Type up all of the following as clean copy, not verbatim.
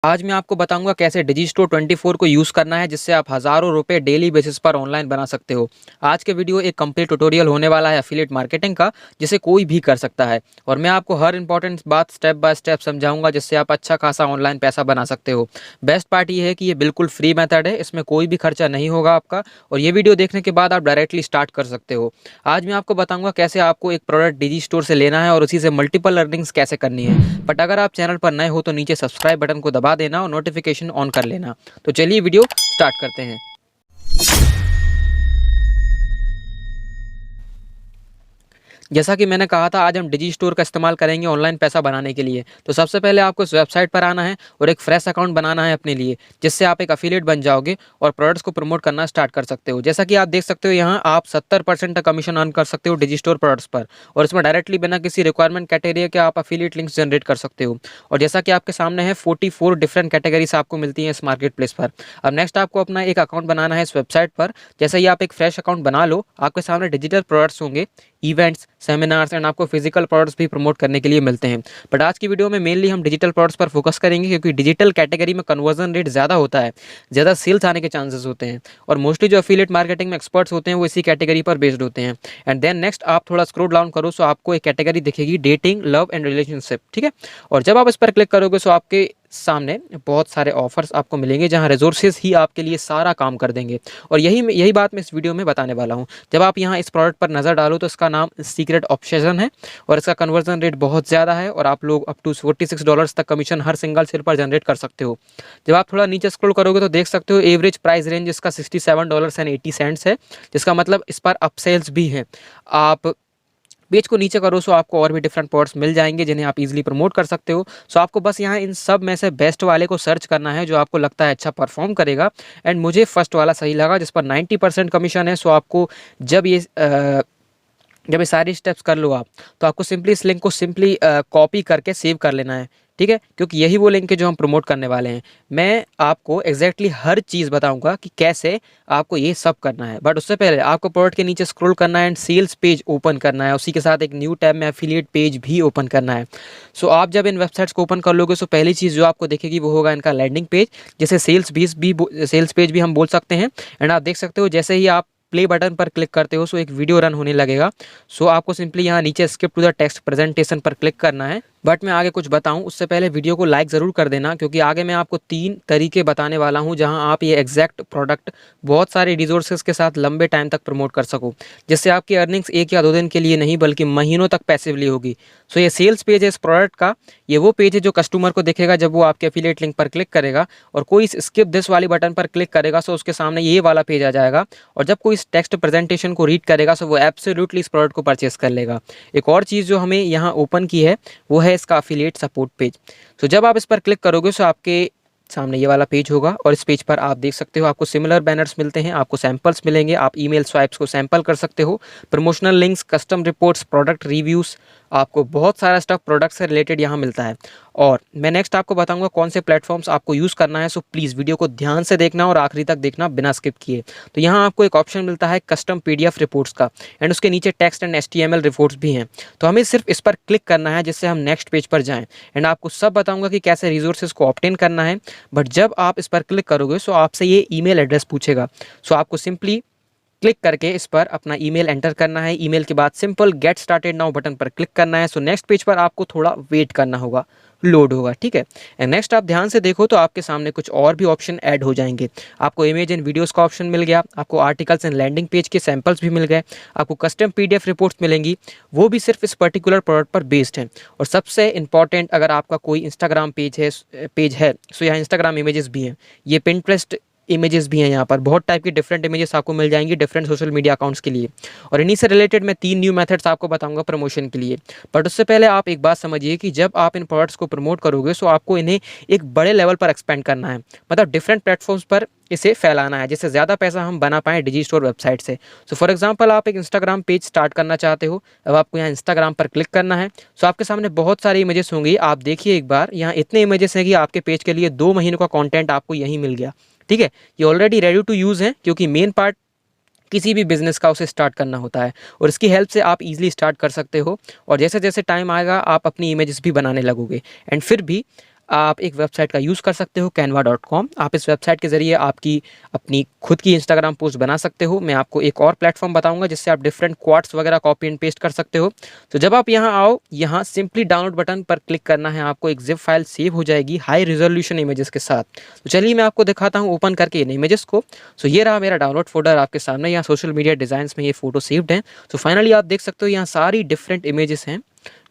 आज मैं आपको बताऊंगा कैसे डिजिस्टोर24 को यूज़ करना है जिससे आप हज़ारों रुपए डेली बेसिस पर ऑनलाइन बना सकते हो। आज के वीडियो एक कंप्लीट ट्यूटोरियल होने वाला है एफिलिएट मार्केटिंग का, जिसे कोई भी कर सकता है और मैं आपको हर इंपॉर्टेंट बात स्टेप बाय स्टेप समझाऊंगा जिससे आप अच्छा खासा ऑनलाइन पैसा बना सकते हो। बेस्ट पार्ट ये है कि ये बिल्कुल फ्री मेथड है, इसमें कोई भी खर्चा नहीं होगा आपका और ये वीडियो देखने के बाद आप डायरेक्टली स्टार्ट कर सकते हो। आज मैं आपको बताऊंगा कैसे आपको एक प्रोडक्ट डिजिस्टोर से लेना है और उसी से मल्टीपल अर्निंग्स कैसे करनी है। बट अगर आप चैनल पर नए हो तो नीचे सब्सक्राइब बटन को दबा देना और नोटिफिकेशन ऑन कर लेना। तो चलिए वीडियो स्टार्ट करते हैं। जैसा कि मैंने कहा था, आज हम डिजिस्टोर का इस्तेमाल करेंगे ऑनलाइन पैसा बनाने के लिए। तो सबसे पहले आपको इस वेबसाइट पर आना है और एक फ्रेश अकाउंट बनाना है अपने लिए, जिससे आप एक एफिलिएट बन जाओगे और प्रोडक्ट्स को प्रमोट करना स्टार्ट कर सकते हो। जैसा कि आप देख सकते हो, यहाँ आप 70% का कमीशन अर्न कर सकते हो डिजिस्टोर प्रोडक्ट्स पर और इसमें डायरेक्टली बिना किसी रिक्वायरमेंट कैटेगरी के आप एफिलिएट लिंक्स जनरेट कर सकते हो। और जैसा कि आपके सामने है, 44 डिफरेंट कैटेगरीज आपको मिलती हैं इस मार्केट प्लेस पर। अब नेक्स्ट आपको अपना एक अकाउंट बनाना है इस वेबसाइट पर। जैसे ही आप एक फ्रेश अकाउंट बना लो, आपके सामने डिजिटल प्रोडक्ट्स होंगे, इवेंट्स, सेमिनार्स एंड आपको फिजिकल प्रोडक्ट्स भी प्रमोट करने के लिए मिलते हैं। बट आज की वीडियो में मेनली हम डिजिटल प्रोडक्ट्स पर फोकस करेंगे, क्योंकि डिजिटल कैटेगरी में कन्वर्जन रेट ज़्यादा होता है, ज़्यादा सेल्स आने के चांसेस होते हैं और मोस्टली जो एफिलिएट मार्केटिंग में एक्सपर्ट्स होते हैं वो इसी कैटेगरी पर बेस्ड होते हैं। एंड देन नेक्स्ट आप थोड़ा स्क्रॉल डाउन करो सो आपको एक कैटेगरी दिखेगी, डेटिंग, लव एंड रिलेशनशिप। ठीक है, और जब आप इस पर क्लिक करोगे सो आपके सामने बहुत सारे ऑफर्स आपको मिलेंगे, जहां रिसोर्सेज ही आपके लिए सारा काम कर देंगे। और यही बात मैं इस वीडियो में बताने वाला हूं। जब आप यहां इस प्रोडक्ट पर नज़र डालो तो इसका नाम सीक्रेट ऑब्सेशन है और इसका कन्वर्जन रेट बहुत ज़्यादा है और आप लोग अप टू $46 तक कमीशन हर सिंगल सेल पर जनरेट कर सकते हो। जब आप थोड़ा नीचे स्क्रॉल करोगे तो देख सकते हो एवरेज प्राइस रेंज इसका $67.80 है, जिसका मतलब इस पर अपसेल्स भी हैं। आप पेज को नीचे करो सो आपको और भी डिफरेंट प्रोडक्ट्स मिल जाएंगे जिन्हें आप इजीली प्रमोट कर सकते हो। सो आपको बस यहाँ इन सब में से बेस्ट वाले को सर्च करना है जो आपको लगता है अच्छा परफॉर्म करेगा। एंड मुझे फर्स्ट वाला सही लगा, जिस पर 90% कमीशन है। सो आपको जब ये सारी स्टेप्स कर लो आप, तो आपको सिंपली इस लिंक को सिंपली कॉपी करके सेव कर लेना है। ठीक है, क्योंकि यही वो लिंक है जो हम प्रमोट करने वाले हैं। मैं आपको एग्जैक्टली हर चीज़ बताऊंगा कि कैसे आपको ये सब करना है। बट उससे पहले आपको प्रोडक्ट के नीचे स्क्रॉल करना है एंड सेल्स पेज ओपन करना है, उसी के साथ एक न्यू टैब में एफिलिएट पेज भी ओपन करना है। सो आप जब इन वेबसाइट्स को ओपन कर लोगे सो पहली चीज़ जो आपको दिखेगी वो होगा इनका लैंडिंग पेज, जिसे सेल्स पेज भी हम बोल सकते हैं। एंड आप देख सकते हो जैसे ही आप प्ले बटन पर क्लिक करते हो सो एक वीडियो रन होने लगेगा। सो आपको सिंपली यहाँ नीचे skip to the text presentation पर क्लिक करना है। बट मैं आगे कुछ बताऊं उससे पहले वीडियो को लाइक ज़रूर कर देना, क्योंकि आगे मैं आपको 3 तरीके बताने वाला हूं जहां आप ये एग्जैक्ट प्रोडक्ट बहुत सारे रिसोर्सेज के साथ लंबे टाइम तक प्रमोट कर सको, जिससे आपकी अर्निंग्स 1 या 2 दिन के लिए नहीं बल्कि महीनों तक पैसिवली होगी। सो ये सेल्स पेज है इस प्रोडक्ट का। ये वो पेज है जो कस्टमर को दिखेगा जब वो आपके एफिलिएट लिंक पर क्लिक करेगा और कोई इस स्किप दिस वाली बटन पर क्लिक करेगा सो उसके सामने ये वाला पेज आ जाएगा। और जब कोई इस टेक्स्ट प्रेजेंटेशन को रीड करेगा सो वो एब्सोल्युटली इस प्रोडक्ट को परचेस कर लेगा। एक और चीज़ जो हमें यहाँ ओपन की है वो है इसका एफिलिएट सपोर्ट पेज। तो जब आप इस पर क्लिक करोगे सो आपके सामने ये वाला पेज होगा और इस पेज पर आप देख सकते हो आपको सिमिलर बैनर्स मिलते हैं, आपको सैंपल्स मिलेंगे, आप ईमेल स्वाइप्स को सैंपल कर सकते हो, promotional links, custom reports, product reviews, आपको बहुत सारा स्टफ प्रोडक्ट से रिलेटेड यहाँ मिलता है। और मैं नेक्स्ट आपको बताऊंगा कौन से प्लेटफॉर्म्स आपको यूज़ करना है। सो प्लीज़ वीडियो को ध्यान से देखना और आखिरी तक देखना बिना स्किप किए। तो यहाँ आपको एक ऑप्शन मिलता है कस्टम PDF रिपोर्ट्स का एंड उसके नीचे टेक्स्ट एंड HTML रिपोर्ट्स भी हैं। तो हमें सिर्फ इस पर क्लिक करना है जिससे हम नेक्स्ट पेज पर जाएँ एंड आपको सब बताऊँगा कि कैसे रिसोर्सेज को ऑब्टेन करना है। बट जब आप इस पर क्लिक करोगे सो आपसे ये ईमेल एड्रेस पूछेगा। सो आपको सिंपली क्लिक करके इस पर अपना ईमेल एंटर करना है। ईमेल के बाद simple get started now button पर क्लिक करना है। सो नेक्स्ट पेज पर आपको थोड़ा वेट करना होगा, लोड होगा। ठीक है, एंड नेक्स्ट आप ध्यान से देखो तो आपके सामने कुछ और भी ऑप्शन ऐड हो जाएंगे। आपको इमेज एंड वीडियोस का ऑप्शन मिल गया, आपको आर्टिकल्स एंड लैंडिंग पेज के सैंपल्स भी मिल गए, आपको कस्टम PDF रिपोर्ट्स मिलेंगी, वो भी सिर्फ इस पर्टिकुलर प्रोडक्ट पर बेस्ड हैं। और सबसे इंपॉर्टेंट, अगर आपका कोई इंस्टाग्राम पेज है सो यहाँ इंस्टाग्राम इमेजेस भी हैं, ये पिंटरेस्ट इमेजेस भी हैं। यहाँ पर बहुत टाइप की डिफरेंट इमेजेस आपको मिल जाएंगी डिफरेंट सोशल मीडिया अकाउंट्स के लिए। और इन्हीं से रिलेटेड मैं 3 न्यू मेथड्स आपको बताऊंगा प्रमोशन के लिए। बट उससे पहले आप एक बात समझिए कि जब आप इन प्रोडक्ट्स को प्रमोट करोगे सो आपको इन्हें एक बड़े लेवल पर एक्सपेंड करना है, मतलब डिफरेंट प्लेटफॉर्म्स पर इसे फैलाना है, जिससे ज़्यादा पैसा हम बना पाएँ डिजिस्टोर वेबसाइट से। सो फॉर एग्जांपल आप एक इंस्टाग्राम पेज स्टार्ट करना चाहते हो, अब आपको यहाँ इंस्टाग्राम पर क्लिक करना है। सो आपके सामने बहुत सारी इमेजेस होंगी, आप देखिए एक बार यहाँ इतने इमेजेस हैं कि आपके पेज के लिए 2 महीनों का कॉन्टेंट आपको यहीं मिल गया। ठीक है, ये ऑलरेडी रेडी टू यूज़ है, क्योंकि मेन पार्ट किसी भी बिजनेस का उसे स्टार्ट करना होता है और इसकी हेल्प से आप इजीली स्टार्ट कर सकते हो। और जैसे जैसे टाइम आएगा आप अपनी इमेजेस भी बनाने लगोगे। एंड फिर भी आप एक वेबसाइट का यूज़ कर सकते हो canva.com। आप इस वेबसाइट के ज़रिए आपकी अपनी खुद की इंस्टाग्राम पोस्ट बना सकते हो। मैं आपको एक और प्लेटफॉर्म बताऊंगा जिससे आप डिफरेंट क्वाड्स वगैरह कॉपी एंड पेस्ट कर सकते हो। तो जब आप यहाँ आओ, यहाँ सिंपली डाउनलोड बटन पर क्लिक करना है, आपको एक जिप फाइल सेव हो जाएगी हाई रिजोल्यूशन इमेजेस के साथ। तो चलिए मैं आपको दिखाता हूँ ओपन करके इन इमेजेस को। सो ये रहा मेरा डाउनलोड फोल्डर आपके सामने, यहाँ सोशल मीडिया डिज़ाइंस में ये फोटो सेव्ड है। तो फाइनली आप देख सकते हो यहाँ सारी डिफरेंट इमेजेस हैं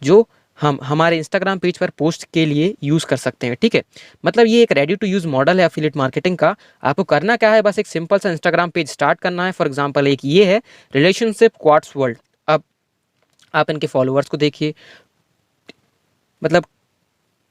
जो हम हमारे इंस्टाग्राम पेज पर पोस्ट के लिए यूज़ कर सकते हैं। ठीक है, मतलब ये एक रेडी टू यूज़ मॉडल है एफिलिएट मार्केटिंग का। आपको करना क्या है, बस एक सिंपल सा इंस्टाग्राम पेज स्टार्ट करना है। फॉर एग्जांपल एक ये है रिलेशनशिप क्वार्ट्स वर्ल्ड। अब आप इनके फॉलोअर्स को देखिए, मतलब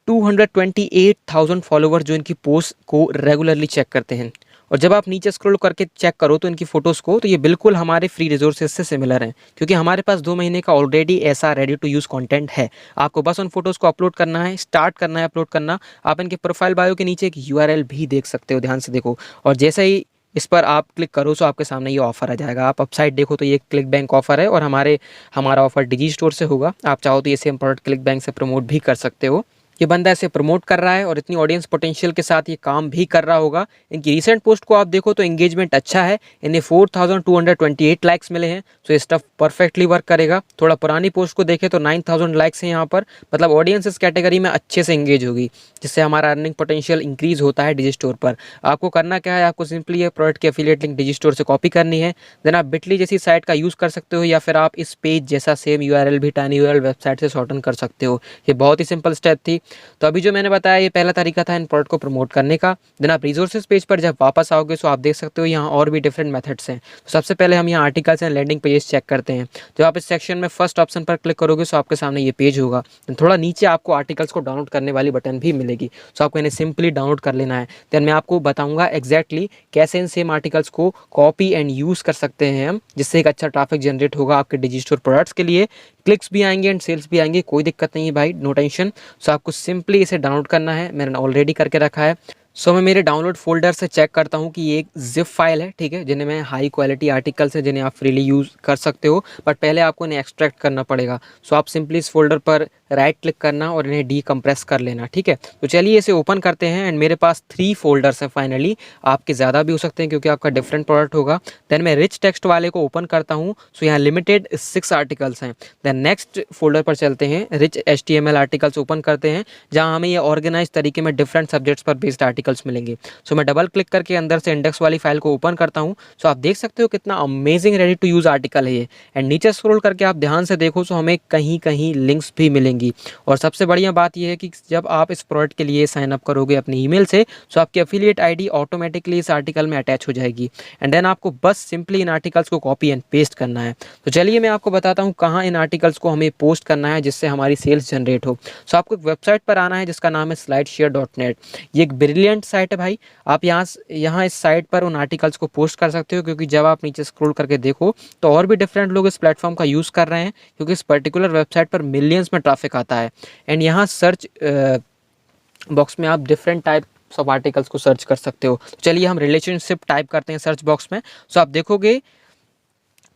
228,000 फॉलोवर जो इनकी पोस्ट को रेगुलरली चेक करते हैं। और जब आप नीचे स्क्रॉल करके चेक करो तो इनकी फोटोज़ को, तो ये बिल्कुल हमारे फ्री रिसोर्सेज से सिमिलर हैं, क्योंकि हमारे पास 2 महीने का ऑलरेडी ऐसा रेडी टू यूज़ कंटेंट है। आपको बस उन फोटोज़ को अपलोड करना है, स्टार्ट करना है अपलोड करना। आप इनके प्रोफाइल बायो के नीचे एक यूआरएल भी देख सकते हो, ध्यान से देखो। और जैसे ही इस पर आप क्लिक करो तो आपके सामने ये ऑफर आ जाएगा। आप अपसाइड देखो तो ये क्लिक बैंक ऑफर है और हमारा ऑफर डिजी स्टोर से होगा। आप चाहो तो ये सेम प्रोडक्ट क्लिक बैंक से प्रमोट भी कर सकते हो। ये बंदा ऐसे प्रमोट कर रहा है और इतनी ऑडियंस पोटेंशियल के साथ ये काम भी कर रहा होगा। इनकी रीसेंट पोस्ट को आप देखो तो एंगेजमेंट अच्छा है, इन्हें 4228 लाइक्स मिले हैं। तो ये स्टफ परफेक्टली वर्क करेगा। थोड़ा पुरानी पोस्ट को देखें तो 9000 लाइक्स हैं यहाँ पर, मतलब ऑडियंस इस कैटेगरी में अच्छे से एंगेज होगी, जिससे हमारा अर्निंग पोटेंशियल इंक्रीज होता है डिजी स्टोर पर। आपको करना क्या है, आपको सिंपली ये प्रोडक्ट की एफिलिएट लिंक डिजी स्टोर से कॉपी करनी है। देन आप बिटली जैसी साइट का यूज़ कर सकते हो, या फिर आप इस पेज जैसा सेम यूआरएल भी टाइनी यूआरएल वेबसाइट से शॉर्टन कर सकते हो। ये बहुत ही सिंपल स्टेप थी। तो अभी जो मैंने बताया ये पहला तरीका था इन प्रोडक्ट को प्रमोट करने का। देन आप रिसोर्सेज पेज पर जब वापस आओगे तो आप देख सकते हो यहाँ और भी डिफरेंट मेथड्स हैं। तो सबसे पहले हम यहाँ articles and landing pages check करते हैं। जब आप इस सेक्शन में फर्स्ट ऑप्शन पर क्लिक करोगे तो आपके सामने ये पेज होगा। थोड़ा नीचे आपको आर्टिकल्स को डाउनलोड करने वाली बटन भी मिलेगी। सो आपको इन्हें सिंपली डाउनलोड कर लेना है। देन मैं आपको बताऊंगा एग्जैक्टली कैसे इन सेम आर्टिकल्स को कॉपी एंड यूज़ कर सकते हैं हम, जिससे एक अच्छा ट्रैफिक जनरेट होगा आपके डिजी स्टोर प्रोडक्ट्स के लिए। क्लिक्स भी आएंगे एंड सेल्स भी आएंगे, कोई दिक्कत नहीं है भाई, नो टेंशन। सो आपको सिंपली इसे डाउनलोड करना है, मैंने ऑलरेडी करके रखा है। सो मैं मेरे डाउनलोड फोल्डर से चेक करता हूँ कि ये एक जिप फाइल है, ठीक है, जिन्हें मैं हाई क्वालिटी आर्टिकल्स हैं जिन्हें आप फ्रीली यूज़ कर सकते हो, बट पहले आपको इन्हें एक्सट्रैक्ट करना पड़ेगा। सो आप सिंपली इस फोल्डर पर राइट क्लिक करना और इन्हें डीकम्प्रेस कर लेना, ठीक है। तो चलिए इसे ओपन करते हैं एंड मेरे पास 3 फोल्डर्स हैं फाइनली। आपके ज़्यादा भी हो सकते हैं क्योंकि आपका डिफरेंट प्रोडक्ट होगा। देन मैं रिच टेक्स्ट वाले को ओपन करता हूँ। सो यहाँ लिमिटेड 6 आर्टिकल्स हैं। देन नेक्स्ट फोल्डर पर चलते हैं, रिच HTML आर्टिकल्स ओपन करते हैं, जहाँ हमें ये ऑर्गेनाइज तरीके में डिफरेंट सब्जेक्ट्स पर बेस्ड आर्टिकल्स मिलेंगे। सो मैं डबल क्लिक करके अंदर से इंडेक्स वाली फाइल को ओपन करता हूँ। सो आप देख सकते हो कितना amazing ready to use article है ये। एंड नीचे स्क्रॉल करके आप ध्यान से देखो तो हमें कहीं कहीं लिंक्स भी मिलेंगी। और सबसे बढ़िया बात यह है कि जब आप इस प्रोडक्ट के लिए साइन अप करोगे अपनी ईमेल से, तो आपकी एफिलिएट आईडी ऑटोमेटिकली इस आर्टिकल में अटैच हो जाएगी। एंड देन आपको बस सिंपली इन आर्टिकल्स को कॉपी एंड पेस्ट करना है। तो चलिए मैं आपको बताता हूँ कहाँ इन आर्टिकल्स को हमें पोस्ट करना है जिससे हमारी सेल्स जनरेट हो। सो आपको एक वेबसाइट पर आना है जिसका नाम है slideshare.net। ये एक ब्रिलियंट साइट है भाई। आप यहाँ इस साइट पर उन आर्टिकल्स को पोस्ट कर सकते हो, क्योंकि जब आप नीचे स्क्रॉल करके देखो तो और भी डिफरेंट लोग इस प्लेटफॉर्म का यूज़ कर रहे हैं, क्योंकि इस पर्टिकुलर वेबसाइट पर मिलियंस में ट्रैफिक आता है। एंड यहाँ सर्च बॉक्स में आप डिफरेंट टाइप ऑफ आर्टिकल्स को सर्च कर सकते हो। चलिए हम रिलेशनशिप टाइप करते हैं सर्च बॉक्स में। सो आप देखोगे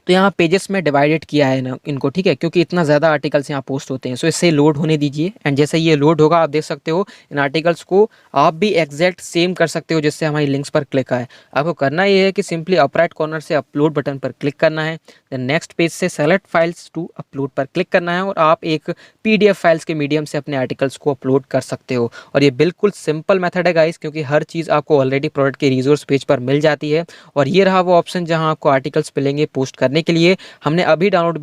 तो यहाँ पेजेस में डिवाइडेड किया है ना इनको, ठीक है, क्योंकि इतना ज़्यादा आर्टिकल्स यहाँ पोस्ट होते हैं। सो इससे लोड होने दीजिए। एंड जैसे ये लोड होगा आप देख सकते हो इन आर्टिकल्स को आप भी एग्जैक्ट सेम कर सकते हो जिससे हमारी लिंक्स पर क्लिक आए। आपको करना ये है कि सिंपली अपराइट कॉर्नर से अपलोड बटन पर क्लिक करना है। देन नेक्स्ट पेज से सेलेक्ट फाइल्स टू अपलोड पर क्लिक करना है और आप एक PDF फाइल्स के मीडियम से अपने आर्टिकल्स को अपलोड कर सकते हो। और ये बिल्कुल सिंपल मेथड है गाइस, क्योंकि हर चीज़ आपको ऑलरेडी प्रोडक्ट के रिसोर्स पेज पर मिल जाती है। और ये रहा वो ऑप्शन जहाँ आपको आर्टिकल्स मिलेंगे पोस्ट करने के लिए। हमने अभी डाउनलोड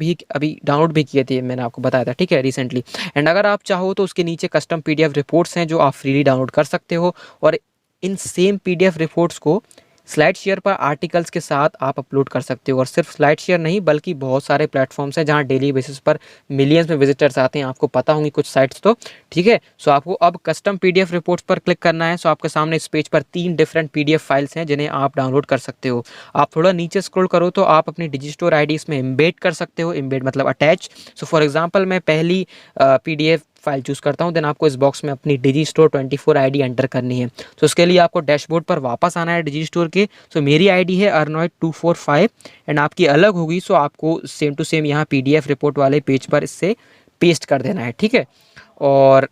भी किए थे, मैंने आपको बताया था, ठीक है, रिसेंटली। एंड अगर आप चाहो तो उसके नीचे कस्टम PDF रिपोर्ट्स हैं जो आप फ्रीली डाउनलोड कर सकते हो। और इन सेम PDF रिपोर्ट्स को स्लाइड शेयर पर आर्टिकल्स के साथ आप अपलोड कर सकते हो। और सिर्फ स्लाइड शेयर नहीं, बल्कि बहुत सारे प्लेटफॉर्म्स हैं जहां डेली बेसिस पर मिलियंस में विजिटर्स आते हैं, आपको पता होंगी कुछ साइट्स तो, ठीक है। सो आपको अब कस्टम PDF रिपोर्ट्स पर क्लिक करना है। सो आपके सामने इस पेज पर 3 डिफरेंट PDF फाइल्स हैं जिन्हें आप डाउनलोड कर सकते हो। आप थोड़ा नीचे स्क्रॉल करो तो आप अपनी डिजिस्टोर आईडी इसमें एम्बेड कर सकते हो। एम्बेड मतलब अटैच। सो फॉर एग्जांपल मैं पहली PDF फाइल चूज़ करता हूँ। देन आपको इस बॉक्स में अपनी Digistore24 आईडी एंटर करनी है। तो उसके लिए आपको डैशबोर्ड पर वापस आना है डिजिस्टोर के। सो मेरी आईडी है Earnoid 245 एंड आपकी अलग होगी। सो आपको सेम टू सेम यहाँ PDF रिपोर्ट वाले पेज पर इससे पेस्ट कर देना है, ठीक है। और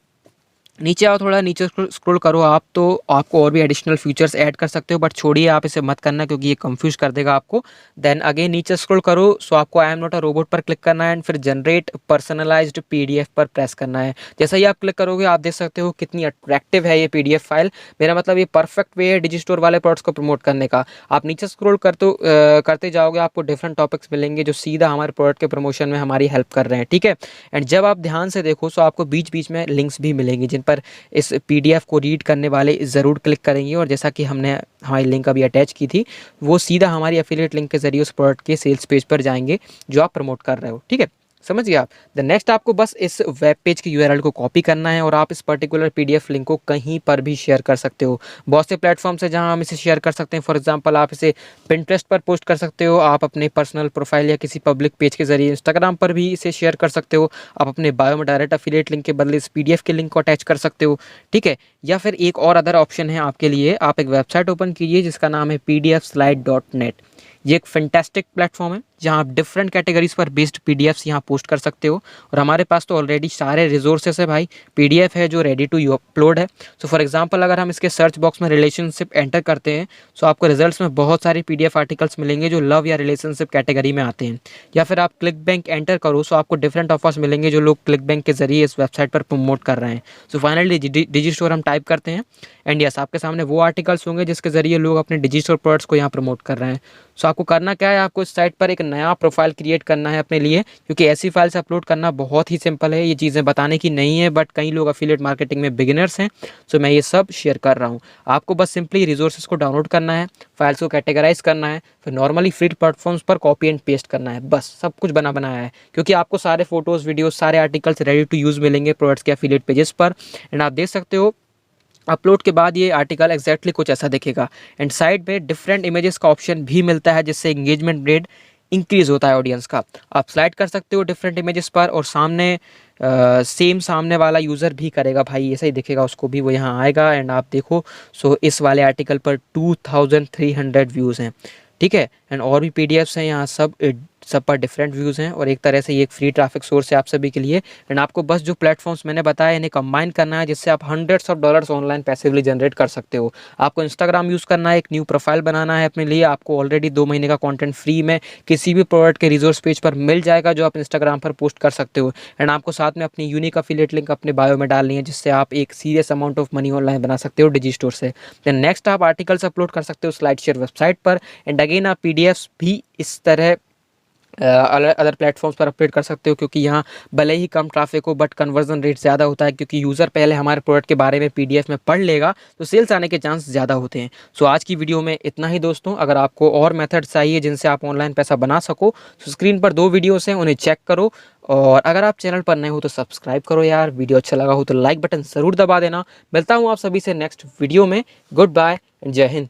नीचे आओ, थोड़ा नीचे स्क्रॉल करो आप, तो आपको और भी एडिशनल फीचर्स ऐड कर सकते हो, बट छोड़िए आप इसे मत करना क्योंकि ये कंफ्यूज कर देगा आपको। देन अगेन नीचे स्क्रॉल करो, सो आपको I am not a robot पर क्लिक करना है एंड फिर जनरेट पर्सनलाइज्ड पीडीएफ पर प्रेस करना है। जैसा ही आप क्लिक करोगे आप देख सकते हो कितनी अट्रैक्टिव है ये पीडीएफ फाइल। मेरा मतलब ये परफेक्ट वे है डिजिस्टोर वाले प्रोडक्ट्स को प्रमोट करने का। आप नीचे स्क्रॉल करते जाओगे, आपको डिफरेंट टॉपिक्स मिलेंगे जो सीधा हमारे प्रोडक्ट के प्रमोशन में हमारी हेल्प कर रहे हैं, ठीक है। एंड जब आप ध्यान से देखो सो आपको बीच बीच में लिंक्स भी मिलेंगे जिन पर इस पीडीएफ को रीड करने वाले ज़रूर क्लिक करेंगे, और जैसा कि हमने हमारी लिंक अभी अटैच की थी, वो सीधा हमारी एफिलिएट लिंक के जरिए उस प्रोडक्ट के सेल्स पेज पर जाएंगे जो आप प्रमोट कर रहे हो, ठीक है। समझ गए आप। द नेक्स्ट आपको बस इस वेब पेज की यूआरएल को कॉपी करना है और आप इस पर्टिकुलर पीडीएफ लिंक को कहीं पर भी शेयर कर सकते हो। बहुत से प्लेटफॉर्म्स है जहां हम इसे शेयर कर सकते हैं। फॉर एग्जांपल आप इसे पिंटरेस्ट पर पोस्ट कर सकते हो, आप अपने पर्सनल प्रोफाइल या किसी पब्लिक पेज के जरिए इंस्टाग्राम पर भी इसे शेयर कर सकते हो, आप अपने बायो में डायरेक्ट एफिलिएट लिंक के बदले इस पीडीएफ के लिंक को अटैच कर सकते हो, ठीक है। या फिर एक और अदर ऑप्शन है आपके लिए, आप एक वेबसाइट ओपन कीजिए जिसका नाम है pdfslide.net। ये एक फैंटास्टिक प्लेटफॉर्म है जहां आप डिफरेंट कैटेगरीज पर बेस्ड पीडीएफ्स यहां पोस्ट कर सकते हो, और हमारे पास तो ऑलरेडी सारे रिसोर्सेस है भाई, पीडीएफ है जो रेडी टू अपलोड है। सो फॉर एग्जांपल अगर हम इसके सर्च बॉक्स में रिलेशनशिप एंटर करते हैं सो आपको रिजल्ट्स में बहुत सारे पीडीएफ आर्टिकल्स मिलेंगे जो लव या रिलेशनशिप कैटेगरी में आते हैं। या फिर आप क्लिक बैंक एंटर करो सो आपको डिफरेंट ऑफर्स मिलेंगे जो लोग क्लिक बैंक के जरिए इस वेबसाइट पर प्रमोट कर रहे हैं। सो फाइनली डिजिस्टोर हम टाइप करते हैं एंड यस आपके सामने वो आर्टिकल्स होंगे जिसके जरिए लोग अपने डिजिटल प्रोडक्ट्स को यहाँ प्रमोट कर रहे हैं। सो आपको करना क्या है, आपको इस साइट पर एक नया प्रोफाइल क्रिएट करना है अपने लिए, क्योंकि ऐसी फाइल्स अपलोड करना बहुत ही सिंपल है, ये चीज़ें बताने की नहीं है, बट कई लोग एफिलिएट मार्केटिंग में बिगिनर्स हैं, सो मैं ये सब शेयर कर रहा हूँ। आपको बस सिंपली रिसोर्सेज को डाउनलोड करना है, फाइल्स को कैटेगराइज करना है, फिर नॉर्मली फ्री प्लेटफॉर्म्स पर कॉपी एंड पेस्ट करना है, बस सब कुछ बना बनाया है। क्योंकि आपको सारे फोटोज़ वीडियोज़ सारे आर्टिकल्स रेडी टू यूज़ मिलेंगे प्रोडक्ट्स के एफिलिएट पेजेस पर। एंड आप देख सकते हो अपलोड के बाद ये आर्टिकल एग्जैक्टली कुछ ऐसा दिखेगा। एंड साइड पे डिफरेंट इमेजेस का ऑप्शन भी मिलता है जिससे एंगेजमेंट रेट इंक्रीज होता है ऑडियंस का। आप स्लाइड कर सकते हो डिफरेंट इमेजेस पर और सामने सेम सामने वाला यूज़र भी करेगा भाई, ऐसा ही दिखेगा उसको भी, वो यहाँ आएगा एंड आप देखो सो इस वाले आर्टिकल पर 2300 व्यूज़ हैं, ठीक है। एंड और भी पीडीएफ्स हैं यहाँ, सब पर डिफरेंट व्यूज़ हैं, और एक तरह से ये एक फ्री ट्रैफिक सोर्स है आप सभी के लिए। एंड आपको बस जो प्लेटफॉर्म्स मैंने बताया इन्हें कंबाइन करना है जिससे आप hundreds of dollars online passively generate कर सकते हो। आपको इंस्टाग्राम यूज़ करना है, एक न्यू प्रोफाइल बनाना है अपने लिए, आपको ऑलरेडी 2 महीने का कंटेंट फ्री में किसी भी प्रोडक्ट के रिसोर्स पेज पर मिल जाएगा जो आप इंस्टाग्राम पर पोस्ट कर सकते हो। एंड आपको साथ में अपनी यूनिक अफिलिएट लिंक अपने बायो में डालनी है जिससे आप एक serious amount of money online बना सकते हो डिजिस्टोर से। देन नेक्स्ट आप आर्टिकल्स अपलोड कर सकते हो स्लाइड शेयर वेबसाइट पर। एंड अगेन आप पीडीएफ्स भी इस तरह अदर प्लेटफॉर्म्स पर अपडेट कर सकते हो, क्योंकि यहाँ भले ही कम ट्रैफिक हो बट कन्वर्जन रेट ज़्यादा होता है, क्योंकि यूज़र पहले हमारे प्रोडक्ट के बारे में पीडीएफ में पढ़ लेगा तो सेल्स आने के चांस ज़्यादा होते हैं। सो आज की वीडियो में इतना ही दोस्तों। अगर आपको और मेथड्स चाहिए जिनसे आप ऑनलाइन पैसा बना सको तो स्क्रीन पर 2 वीडियोस हैं, उन्हें चेक करो, और अगर आप चैनल पर नए हो तो सब्सक्राइब करो यार, वीडियो अच्छा लगा हो तो लाइक बटन ज़रूर दबा देना। मिलता हूँ आप सभी से नेक्स्ट वीडियो में। गुड बाय, जय हिंद।